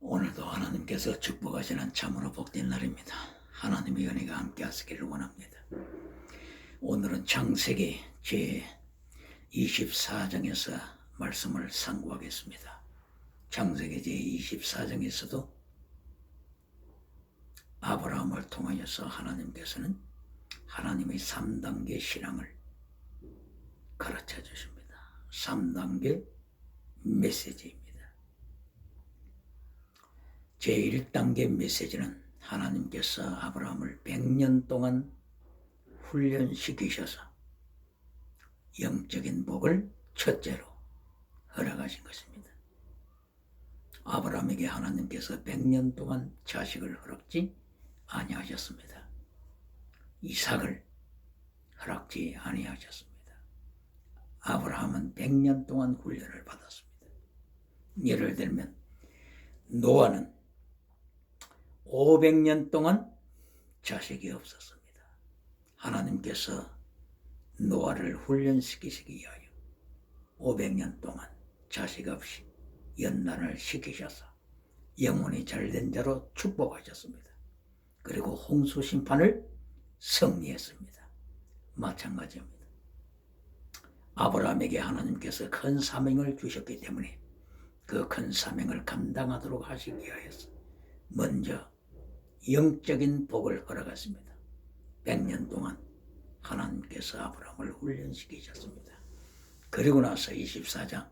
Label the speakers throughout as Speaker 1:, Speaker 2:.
Speaker 1: 오늘도 하나님께서 축복하시는 참으로 복된 날입니다. 하나님의 은혜가 함께 하시기를 원합니다. 오늘은 창세기 제 24장에서 말씀을 상고하겠습니다. 창세기 제 24장에서도 아브라함을 통하여서 하나님께서는 하나님의 3단계 신앙을 가르쳐 주십니다. 3단계 메시지입니다. 제1단계 메시지는 하나님께서 아브라함을 100년 동안 훈련시키셔서 영적인 복을 첫째로 허락하신 것입니다. 아브라함에게 하나님께서 100년 동안 자식을 허락지 아니하셨습니다. 이삭을 허락지 아니하셨습니다. 아브라함은 100년 동안 훈련을 받았습니다. 예를 들면 노아는 500년 동안 자식이 없었습니다. 하나님께서 노아를 훈련시키시기 위하여 500년 동안 자식 없이 연단을 시키셔서 영혼이 잘된 자로 축복하셨습니다. 그리고 홍수 심판을 승리했습니다. 마찬가지입니다. 아브라함에게 하나님께서 큰 사명을 주셨기 때문에 그 큰 사명을 감당하도록 하시기 위하여서 먼저 영적인 복을 허락하십니다. 100년 동안 하나님께서 아브라함을 훈련시키셨습니다. 그리고 나서 24장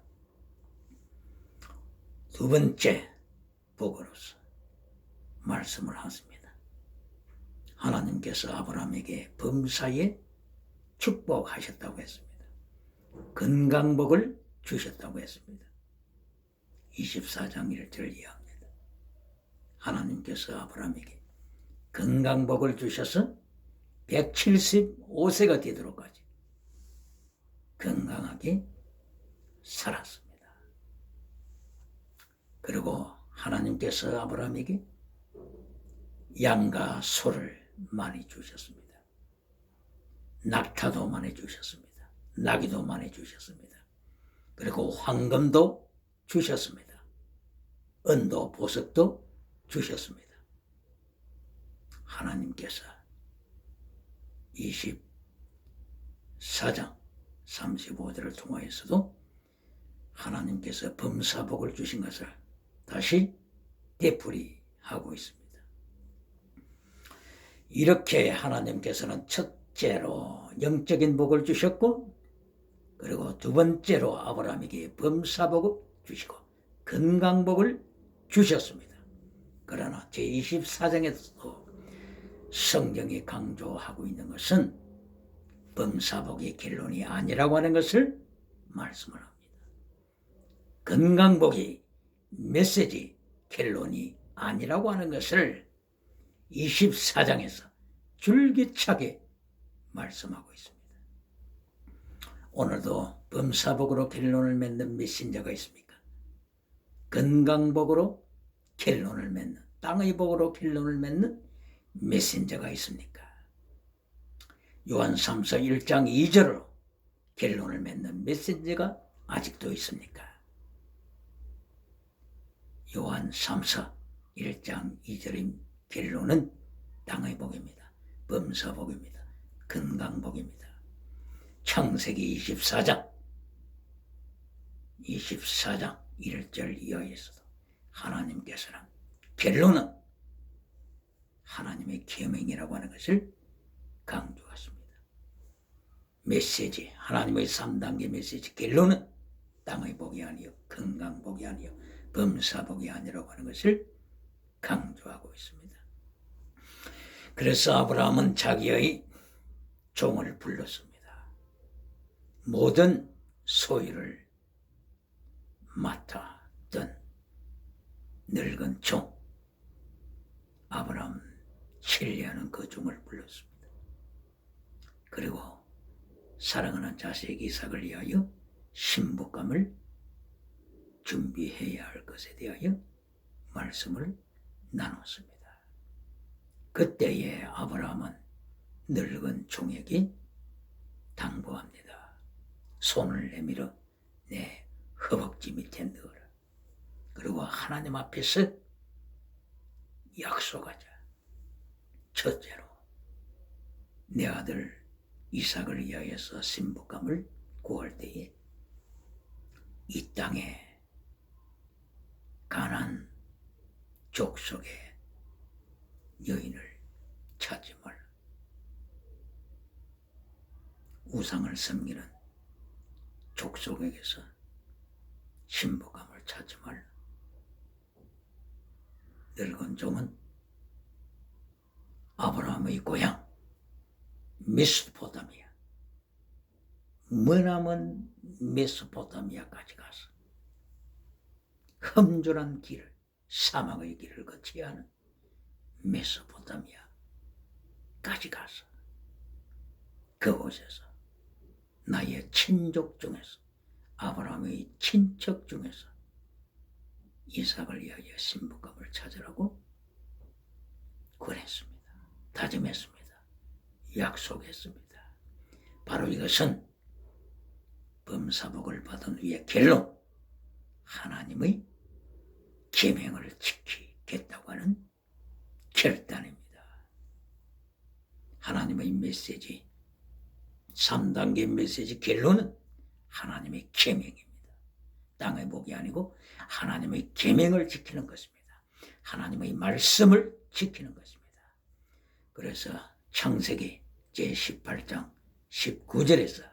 Speaker 1: 두 번째 복으로서 말씀을 하십니다. 하나님께서 아브라함에게 범사에 축복하셨다고 했습니다. 건강복을 주셨다고 했습니다. 24장 1절 이하입니다. 하나님께서 아브라함에게 건강복을 주셔서 175세가 되도록까지 건강하게 살았습니다. 그리고 하나님께서 아브라함에게 양과 소를 많이 주셨습니다. 낙타도 많이 주셨습니다. 나귀도 많이 주셨습니다. 그리고 황금도 주셨습니다. 은도 보석도 주셨습니다. 하나님께서 24장 35절을 통하여서도 하나님께서 범사복을 주신 것을 다시 되풀이하고 있습니다. 이렇게 하나님께서는 첫째로 영적인 복을 주셨고, 그리고 두 번째로 아브라함에게 범사복을 주시고 건강복을 주셨습니다. 그러나 제24장에서도 성경이 강조하고 있는 것은 범사복이 결론이 아니라고 하는 것을 말씀을 합니다. 건강복이 메시지 결론이 아니라고 하는 것을 24장에서 줄기차게 말씀하고 있습니다. 오늘도 범사복으로 결론을 맺는 메신저가 있습니까? 건강복으로 결론을 맺는, 땅의 복으로 결론을 맺는 메신저가 있습니까? 요한 3서 1장 2절로 결론을 맺는 메신저가 아직도 있습니까? 요한 3서 1장 2절의 결론은 땅의 복입니다. 범사복입니다. 건강복입니다. 창세기 24장 1절 이하에서도 하나님께서는 결론은 하나님의 계명이라고 하는 것을 강조하십니다. 메시지, 하나님의 3단계 메시지 결론은 땅의 복이 아니요 건강복이 아니요 범사복이 아니라고 하는 것을 강조하고 있습니다. 그래서 아브라함은 자기의 종을 불렀습니다. 모든 소유를 맡았던 늙은 종 아브라함 신뢰하는 그 종을 불렀습니다. 그리고 사랑하는 자식 이삭을 위하여 신부감을 준비해야 할 것에 대하여 말씀을 나눴습니다. 그때에 아브라함은 늙은 종에게 당부합니다. 손을 내밀어 내 허벅지 밑에 넣어라. 그리고 하나님 앞에서 약속하자. 첫째로 내 아들 이삭을 위하여서 신부감을 구할 때에 이 땅에 가난 족속의 여인을 찾지 말라. 우상을 섬기는 족속에게서 신부감을 찾지 말라. 늙은 종은 아브라함의 고향 메소포타미아, 머나먼 메소포타미아까지 가서 험준한 길을, 사막의 길을 거쳐야 하는 메소포타미아까지 가서 그곳에서 나의 친족 중에서, 아브라함의 친척 중에서 이삭을 위하여 신부감을 찾으라고 권했습니다. 다짐했습니다. 약속했습니다. 바로 이것은 범사복을 받은 후에 결론, 하나님의 계명을 지키겠다고 하는 결단입니다. 하나님의 메시지, 3단계 메시지 결론은 하나님의 계명입니다. 땅의 복이 아니고 하나님의 계명을 지키는 것입니다. 하나님의 말씀을 지키는 것입니다. 그래서 창세기 제18장 19절에서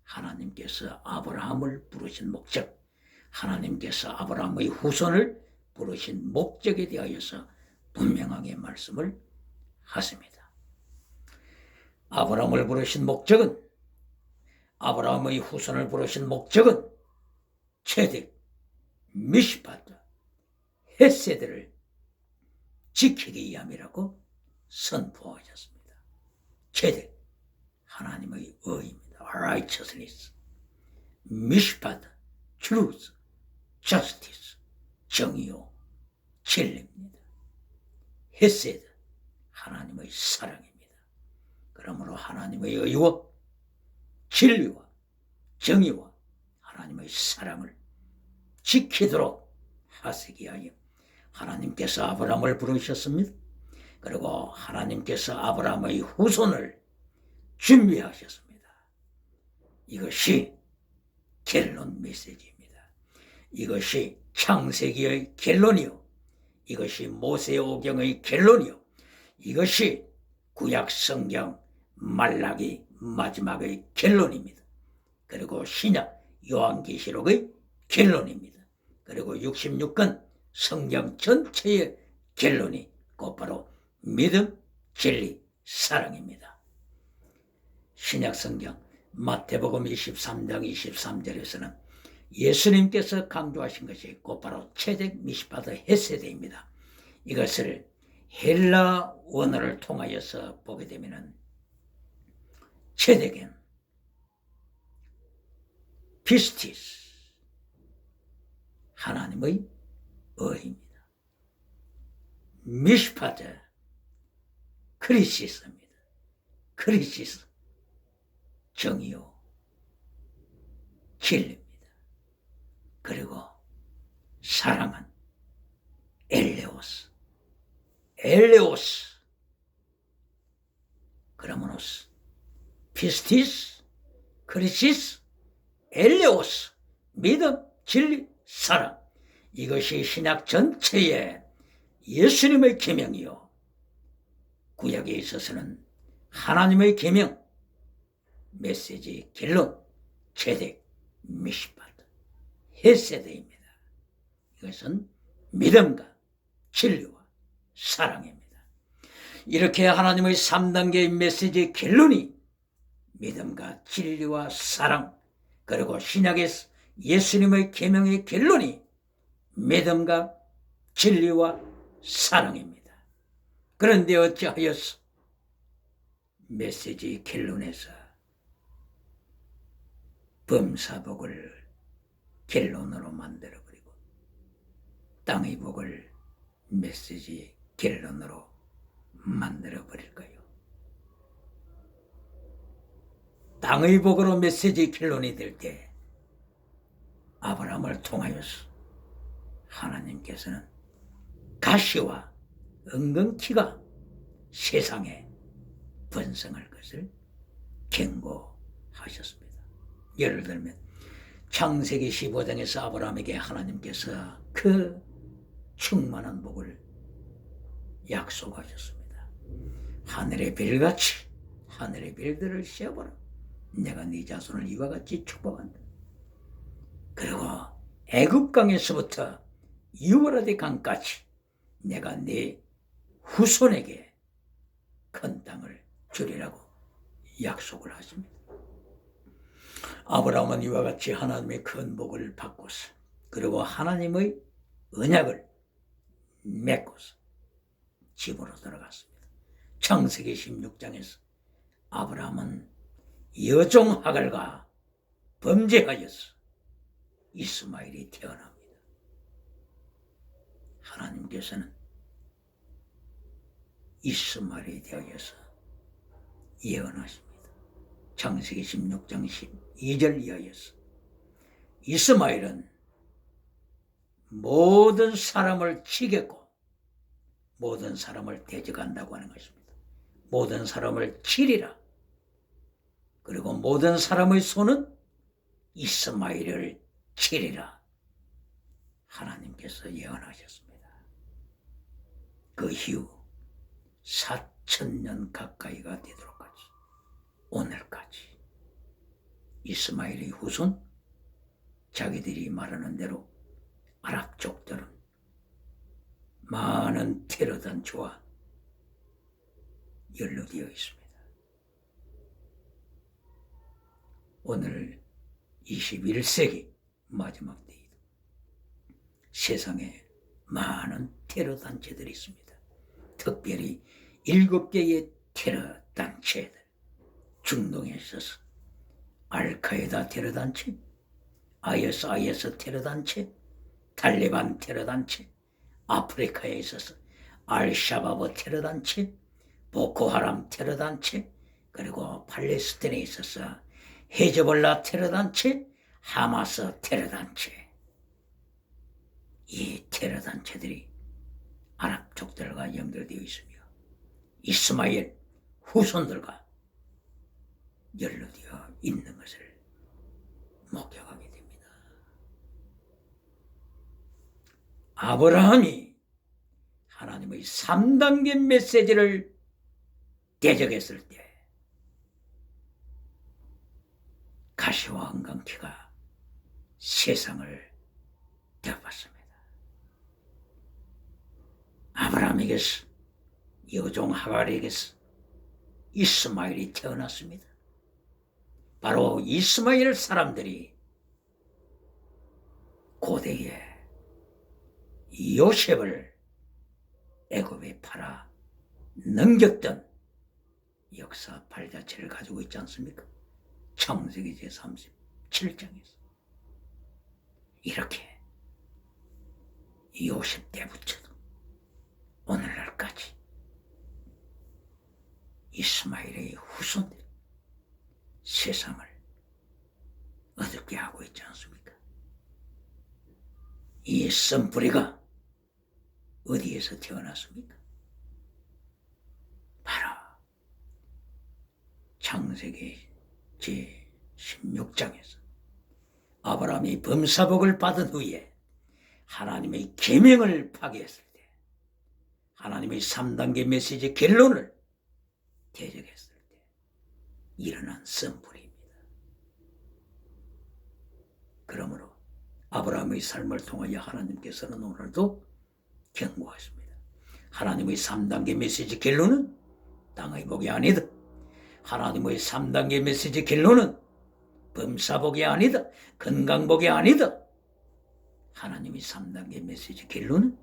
Speaker 1: 하나님께서 아브라함을 부르신 목적, 하나님께서 아브라함의 후손을 부르신 목적에 대하여서 분명하게 말씀을 하십니다. 아브라함을 부르신 목적은, 아브라함의 후손을 부르신 목적은 체덱, 미시파트, 헤세드를 지키기 위함이라고 선포하셨습니다. 체덱, 하나님의 의입니다. righteousness, 미시파트, truth, justice, 정의요, 진리입니다. 헤세드, 하나님의 사랑입니다. 그러므로 하나님의 의와 진리와 정의와 하나님의 사랑을 지키도록 하시기 위하여 하나님께서 아브라함을 부르셨습니다. 그리고 하나님께서 아브라함의 후손을 준비하셨습니다. 이것이 결론 메시지입니다. 이것이 창세기의 결론이요, 이것이 모세오경의 결론이요, 이것이 구약 성경 말라기 마지막의 결론입니다. 그리고 신약 요한계시록의 결론입니다. 그리고 66권 성경 전체의 결론이 곧바로 믿음, 진리, 사랑입니다. 신약 성경 마태복음 23장 23절에서는 예수님께서 강조하신 것이 곧바로 체덱, 미시파트, 헤세드입니다. 이것을 헬라 원어를 통하여서 보게 되면 체덱은 피스티스, 하나님의 의입니다. 미시파트, 크리시스입니다. 크리시스, 정의요, 진리입니다. 그리고 사랑은 엘레오스, 엘레오스. 그러므로서 피스티스, 크리시스, 엘레오스, 믿음, 진리, 사랑, 이것이 신약 전체의 예수님의 계명이요, 구약에 있어서는 하나님의 계명, 메시지 결론, 체덱, 미시파트, 헤세드입니다. 이것은 믿음과 진리와 사랑입니다. 이렇게 하나님의 3단계의 메시지 결론이 믿음과 진리와 사랑, 그리고 신약의 예수님의 계명의 결론이 믿음과 진리와 사랑입니다. 그런데 어찌하여서 메시지 결론에서 범사복을 결론으로 만들어버리고 땅의 복을 메시지 결론으로 만들어버릴까요? 땅의 복으로 메시지 결론이 될 때 아브라함을 통하여서 하나님께서는 가시와 은근키가 세상에 번성할 것을 경고하셨습니다. 예를 들면 창세기 15장에서 아브라함에게 하나님께서 그 충만한 복을 약속하셨습니다. 하늘의 별같이 하늘의 별들을 세어보라. 내가 네 자손을 이와 같이 축복한다. 그리고 애굽강에서부터 유브라데 강까지 내가 네 후손에게 큰 땅을 주리라고 약속을 하십니다. 아브라함은 이와 같이 하나님의 큰 복을 받고서 그리고 하나님의 언약을 맺고서 집으로 들어갔습니다. 창세기 16장에서 아브라함은 여종 하갈과 범죄하여서 이스마엘이 태어납니다. 하나님께서는 이스마엘에 대하여서 예언하십니다. 창세기 16장 12절 이하여서 이스마엘은 모든 사람을 치겠고 모든 사람을 대적한다고 하는 것입니다. 모든 사람을 치리라. 그리고 모든 사람의 손은 이스마엘을 치리라. 하나님께서 예언하셨습니다. 그 이후 4,000년 가까이가 되도록까지 오늘까지 이스마엘의 후손 자기들이 말하는 대로 아랍족들은 많은 테러 단체와 연루되어 있습니다. 오늘 21세기 마지막 때에도 세상에 많은 테러 단체들이 있습니다. 특별히 7개의 테러 단체들, 중동에 있어서 알카에다 테러 단체, IS 테러 단체, 탈레반 테러 단체, 아프리카에 있어서 알샤바브 테러 단체, 보코하람 테러 단체, 그리고 팔레스타인에 있어서 헤즈볼라 테러 단체, 하마스 테러 단체. 이 테러 단체들이 아랍족들과 연결되어 있으며 이스마엘 후손들과 연루되어 있는 것을 목격하게 됩니다. 아브라함이 하나님의 3단계 메시지를 대적했을 때 가시와 은강키가 세상을 덮었습니다. 아브라함에게서 여종 하갈에게서 이스마엘이 태어났습니다. 바로 이스마엘 사람들이 고대에 요셉을 애굽에 팔아 넘겼던 역사 발자취를 가지고 있지 않습니까? 창세기 제37장에서 이렇게 요셉 때부터도 오늘날까지 이스마엘의 후손들이 세상을 어둡게 하고 있지 않습니까? 이 쓴뿌리가 어디에서 태어났습니까? 바로 창세기 제16장에서 아브라함이 범사복을 받은 후에 하나님의 계명을 파괴했을 때 하나님의 3단계 메시지 결론을 대적했을 때 일어난 쓴뿌리입니다. 그러므로 아브라함의 삶을 통하여 하나님께서는 오늘도 경고하십니다. 하나님의 3단계 메시지 결론은 땅의 복이 아니다. 하나님의 3단계 메시지 결론은 범사복이 아니다. 건강복이 아니다. 하나님의 3단계 메시지 결론은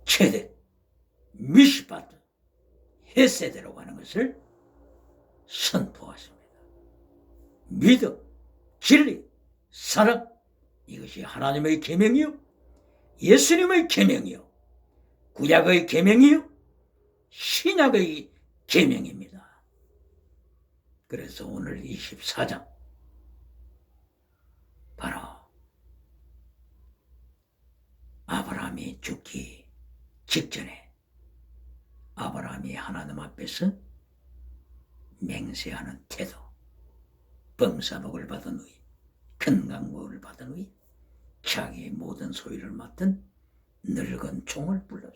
Speaker 1: 최대 미시바트 헤세드라고 하는 것을 선포하십니다. 믿음, 진리, 사랑, 이것이 하나님의 계명이요 예수님의 계명이요 구약의 계명이요 신약의 계명입니다. 그래서 오늘 24장 바로 죽기 직전에 아브라함이 하나님 앞에서 맹세하는 태도, 범사복을 받은 후에, 건강보호를 받은 후에 자기의 모든 소유를 맡은 늙은 종을 불렀어.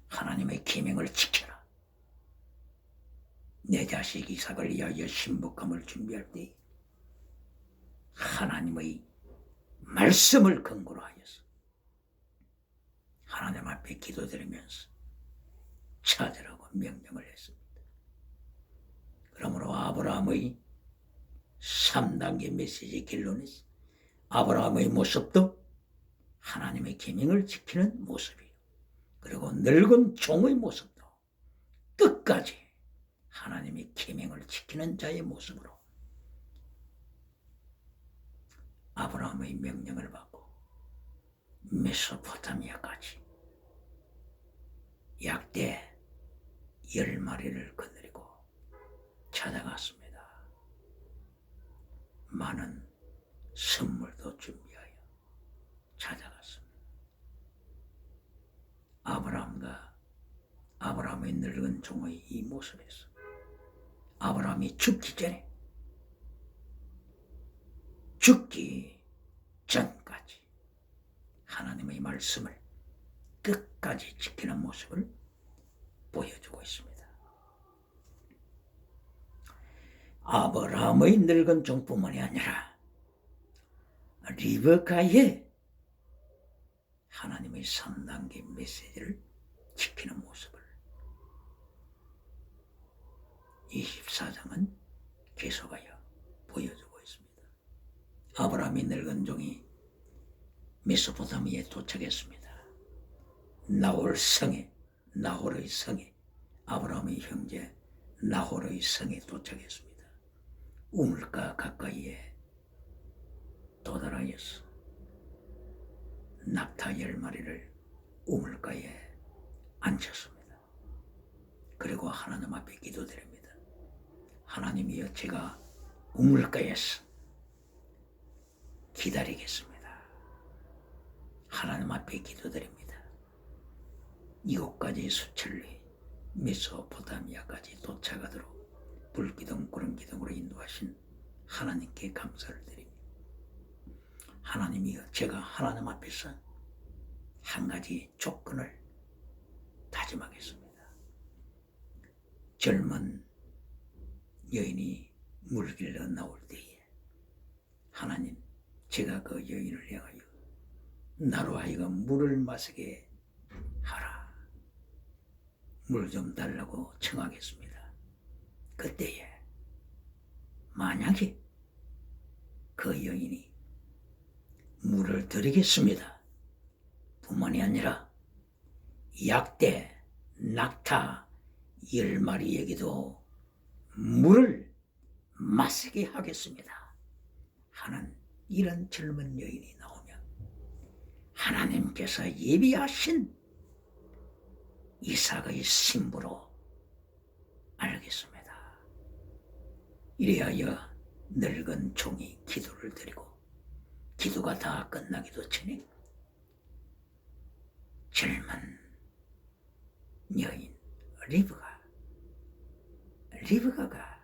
Speaker 1: 하나님의 계명을 지켜라. 내 자식 이삭을 위하여 신복함을 준비할 때 하나님의 말씀을 근거로 하여서 하나님 앞에 기도드리면서 찾으라고 명령을 했습니다. 그러므로 아브라함의 3단계 메시지 결론에서 아브라함의 모습도 하나님의 계명을 지키는 모습이에요. 그리고 늙은 종의 모습도 끝까지 하나님의 계명을 지키는 자의 모습으로 아브라함의 명령을 받고 메소포타미아까지 약대 10마리를 거느리고 찾아갔습니다. 많은 선물도 준비하여 찾아갔습니다. 아브라함의 늙은 종의 이 모습에서 아브라함이 죽기 전까지 하나님의 말씀을 끝까지 지키는 모습을 보여주고 있습니다. 아브라함의 늙은 종뿐만이 아니라 리브가의 하나님의 3단계 메시지를 지키는 모습을 24장은 계속하여 보여주고 있습니다. 아브라함이 늙은 종이 메소포타미아에 도착했습니다. 나홀의 성에 아브라함의 형제 나홀의 성에 도착했습니다. 우물가 가까이에 도달하여서 낙타 10마리를 우물가에 앉혔습니다. 그리고 하나님 앞에 기도드립니다. 하나님이여, 제가 우물가에서 기다리겠습니다. 하나님 앞에 기도드립니다. 이곳까지 수천리 메소포타미아까지 도착하도록 불기둥 구름기둥으로 인도하신 하나님께 감사를 드립니다. 하나님이여, 제가 하나님 앞에서 한 가지 조건을 다짐하겠습니다. 젊은 여인이 물 길러 나올 때에 하나님, 제가 그 여인을 향하여 나로 하여금 물을 마시게 하라. 물 좀 달라고 청하겠습니다. 그때에 만약에 그 여인이 물을 드리겠습니다 뿐만이 아니라 약대 낙타 10마리에게도 물을 마시게 하겠습니다 하는 이런 젊은 여인이 나오면 하나님께서 예비하신 이삭의 신부로 알겠습니다. 이래하여 늙은 종이 기도를 드리고 기도가 다 끝나기도 전에 젊은 여인 리브가가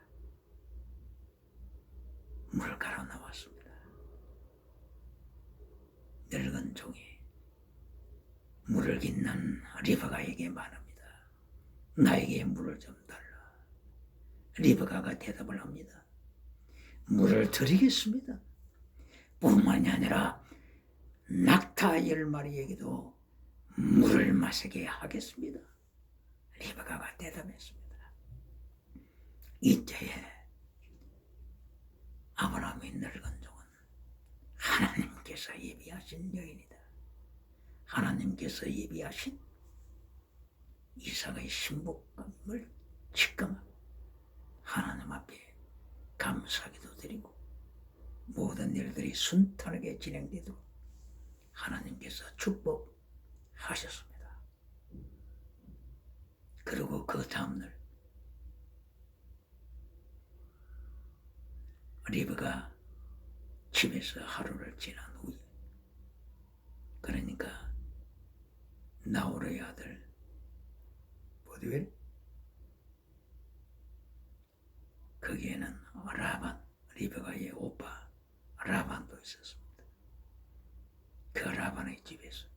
Speaker 1: 물가로 나왔습니다. 늙은 종이 물을 깃는 리브가에게 말합니다. 나에게 물을 좀 달라. 리브가가 대답을 합니다. 물을 드리겠습니다. 뿐만이 아니라 낙타 10마리에게도 물을 마시게 하겠습니다. 리브가가 대답했습니다. 이때에 아브라함의 늙은 종은 하나님께서 예비하신 여인이다. 하나님께서 예비하신 이삭의 신복감을 직감하고 하나님 앞에 감사기도 드리고 모든 일들이 순탄하게 진행되도록 하나님께서 축복하셨습니다. 그리고 그 다음날 리브가 집에서 하루를 지난 후에, 그러니까 나홀의 아들 보드웰, 거기에는 라반, 리베가의 오빠 라반도 있었습니다. 그 라반의 집에서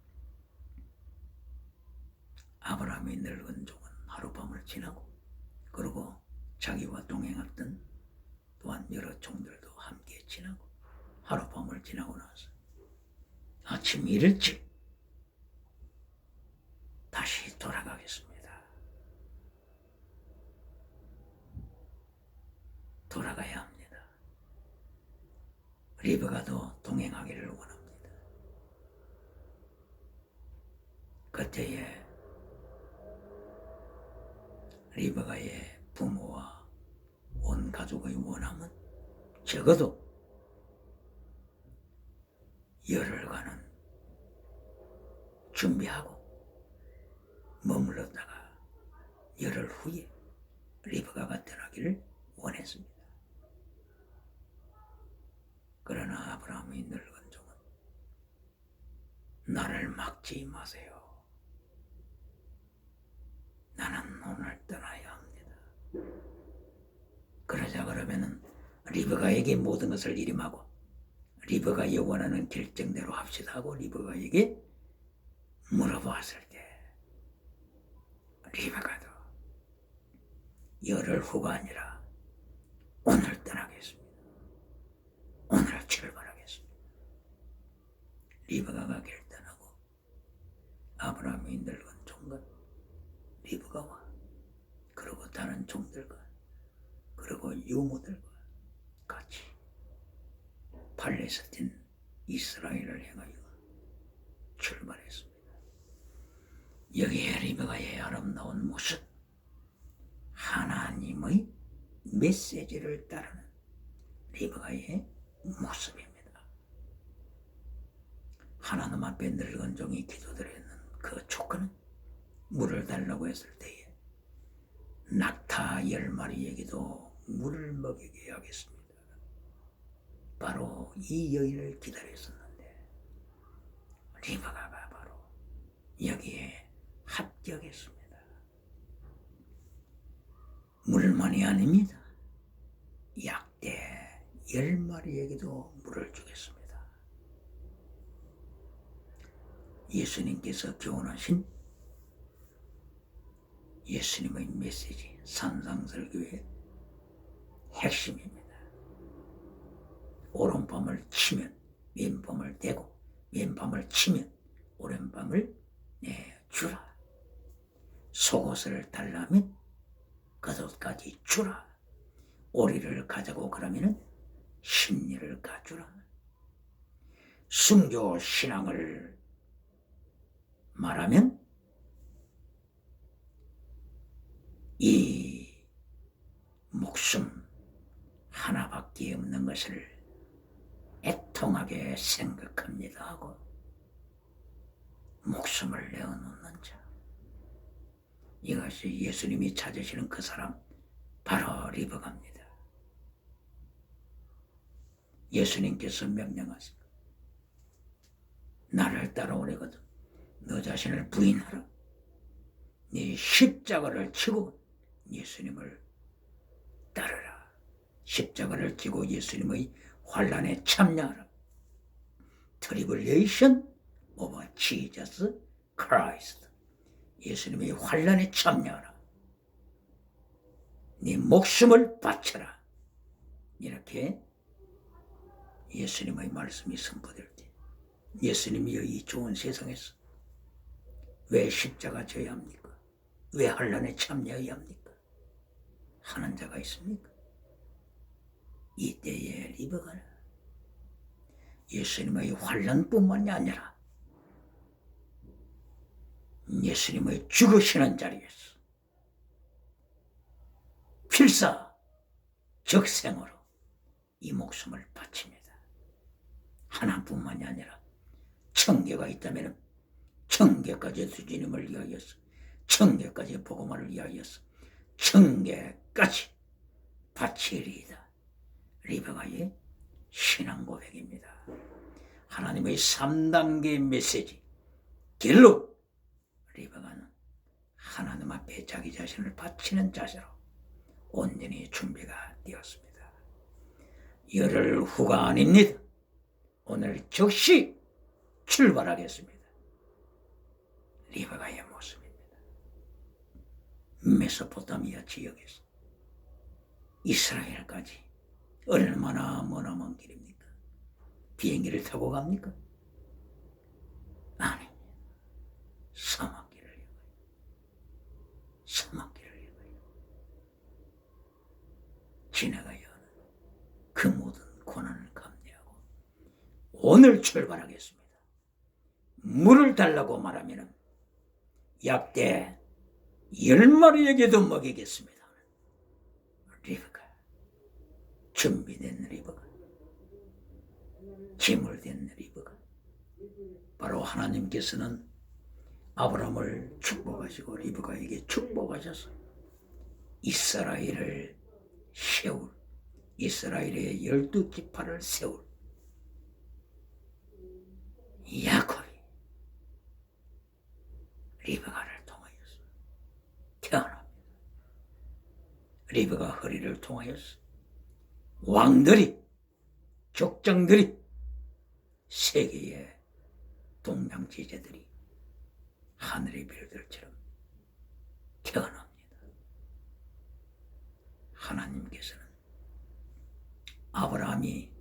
Speaker 1: 아브라함이 늙은 종은 하룻밤을 지나고, 그리고 자기와 동행했던 또한 여러 종들도 함께 지나고, 하룻밤을 지나고 나서 아침 일찍 다시 돌아가겠습니다. 돌아가야 합니다. 리브가도 동행하기를 원합니다. 그때에 리브가의 부모와 온 가족의 원함은 적어도 열흘간은 준비하고 머물렀다가 열흘 후에 리브가가 떠나기를 원했습니다. 그러나 아브라함의 늙은 종은 나를 막지 마세요. 나는 오늘 떠나야 합니다. 그러자 그러면은 리브가에게 모든 것을 일임하고 리브가의 원하는 결정대로 합시다 하고 리브가에게 물어보았을 때 리브가도 열흘 후가 아니라 오늘 떠나겠습니다. 오늘 출발하겠습니다. 리브가가 결단하고 아브라함이 늙은 종과 리브가와 그리고 다른 종들과 그리고 유모들과 같이 팔레스틴 이스라엘을 향하여 출발했습니다. 여기에 리브가의 아름다운 모습, 하나님의 메시지를 따르는 리브가의 모습입니다. 하나님 앞에 늙은 종이 기도드리는 그 조건은 물을 달라고 했을 때에 낙타 10마리에게도 물을 먹이게 하겠습니다. 바로 이 여인을 기다렸었는데 리브가가 바로 여기에 합격했습니다. 물만이 아닙니다. 약대 10마리에게도 물을 주겠습니다. 예수님께서 교훈하신 예수님의 메시지, 산상설교의 핵심입니다. 오른밤을 치면 왼밤을 대고 왼밤을 치면 오른밤을 주라. 속옷을 달라면 겉옷까지 주라. 오리를 가자고 그러면은 심리를 가주라. 순교 신앙을 말하면 이 목숨 하나밖에 없는 것을 애통하게 생각합니다 하고 목숨을 내어놓는 자, 이것이 예수님이 찾으시는 그 사람 바로 리브가입니다. 예수님께서 명령하십니다. 나를 따라오려거든 너 자신을 부인하라. 네 십자가를 치고 예수님을 따르라. 십자가를 지고 예수님의 환난에 참여하라. 트리블레이션 오버 지저스 크라이스트. 예수님의 환난에 참여하라. 네 목숨을 바쳐라. 이렇게 예수님의 말씀이 선포될 때 예수님이 이 좋은 세상에서 왜 십자가 져야 합니까? 왜 환난에 참여해야 합니까? 하는 자가 있습니까? 이때에 리브가는 예수님의 환난뿐만이 아니라 예수님의 죽으시는 자리에서 필사 적생으로 이 목숨을 바칩니다. 하나뿐만이 아니라 천계가 있다면 천계까지 주님을 위하여서 천계까지 복음을 위하여서 천계까지 바치리이다. 리브가의 신앙 고백입니다. 하나님의 3단계 메시지 결론 하나님 앞에 자기 자신을 바치는 자세로 온전히 준비가 되었습니다. 열흘 후가 아닙니다. 오늘 즉시 출발하겠습니다. 리베가의 모습입니다. 메소포타미아 지역에서 이스라엘까지 얼마나 머나먼 길입니까? 비행기를 타고 갑니까? 아니, 사막길을 이어가요. 사막길을 이어가요. 지나가야 하는 그 모든 고난을 감내하고 오늘 출발하겠습니다. 물을 달라고 말하면 약대 10마리에게도 먹이겠습니다. 리브가, 준비된 리브가, 기물된 리브가, 바로 하나님께서는 아브라함을 축복하시고 리브가에게 축복하셔서 이스라엘을 세울, 이스라엘의 12지파를 세울 야곱이 리브가를 통하여서 태어납니다. 리브가 허리를 통하여서 왕들이, 족장들이, 세계의 동명지제들이 하늘의 별들처럼 태어납니다. 하나님께서는 아브라함이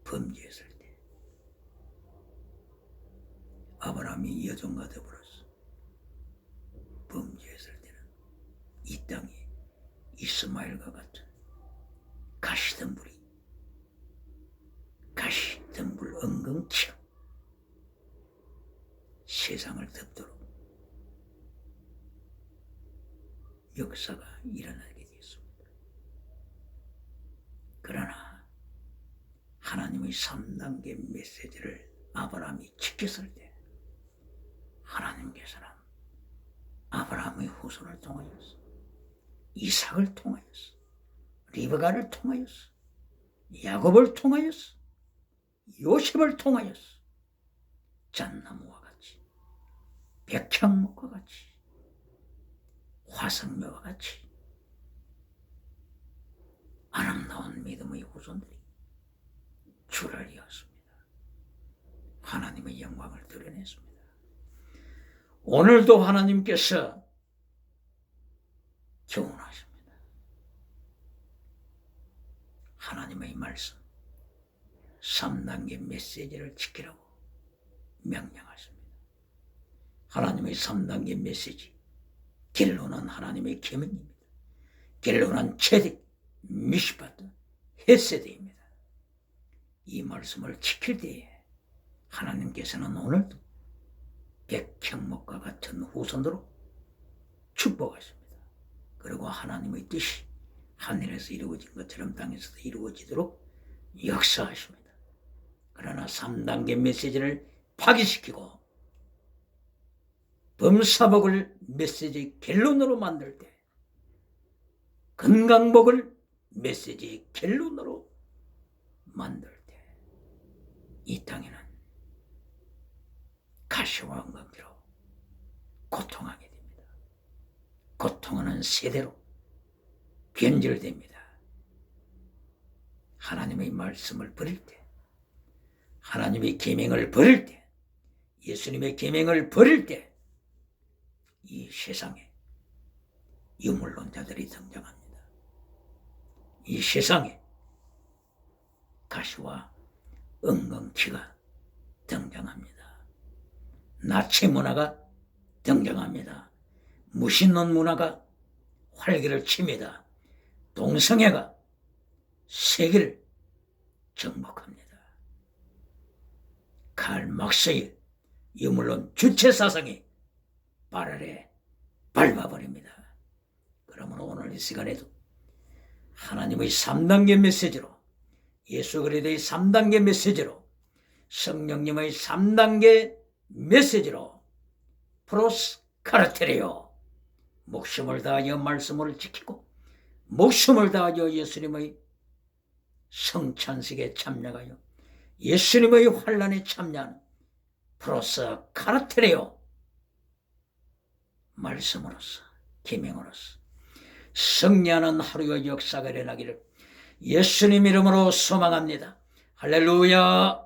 Speaker 1: 범죄했을 때, 아브라함이 여종과 더불어서 범죄했을 때는 이 땅에 이스마엘과 같은 가시덤불이, 가시덤불 엉겅치로 세상을 덮도록 역사가 일어나게 되었습니다. 그러나 하나님의 3단계 메시지를 아브라함이 지켰을 때 하나님께서는 아브라함의 후손을 통하여서, 이삭을 통하여서, 리브가를 통하여서, 야곱을 통하여서, 요셉을 통하여서 잣나무와 같이, 백향목과 같이, 화석묘와 같이 아름다운 믿음의 후손들이 주를 이었습니다. 하나님의 영광을 드러냈습니다. 오늘도 하나님께서 교훈하십니다. 하나님의 말씀 3단계 메시지를 지키라고 명령하십니다. 하나님의 3단계 메시지, 결론은 하나님의 계명입니다. 결론은 체득, 미시파트, 헤세드입니다. 이 말씀을 지킬 때에 하나님께서는 오늘도 백향목과 같은 후손으로 축복하십니다. 그리고 하나님의 뜻이 하늘에서 이루어진 것처럼 땅에서도 이루어지도록 역사하십니다. 그러나 3단계 메시지를 파기시키고 범사복을 메시지 결론으로 만들 때, 건강복을 메시지 결론으로 만들 때 이 땅에는 가시와 엉겅퀴로 고통하게 됩니다. 고통하는 세대로 변질됩니다. 하나님의 말씀을 버릴 때, 하나님의 계명을 버릴 때, 예수님의 계명을 버릴 때 이 세상에 유물론자들이 등장합니다. 이 세상에 가시와 엉겅퀴가 등장합니다. 나치 문화가 등장합니다. 무신론 문화가 활기를 칩니다. 동성애가 세계를 정복합니다. 칼 막스의 유물론 주체 사상이 발 아래 밟아버립니다. 그러므로 오늘 이 시간에도 하나님의 3단계 메시지로, 예수 그리스도의 3단계 메시지로, 성령님의 3단계 메시지로 프로스 카르테레요, 목숨을 다하여 말씀을 지키고 목숨을 다하여 예수님의 성찬식에 참여하여 예수님의 환란에 참여하는 프로스 카르테레요 말씀으로서 계명으로서 승리하는 하루의 역사가 일어나기를 예수님 이름으로 소망합니다. 할렐루야.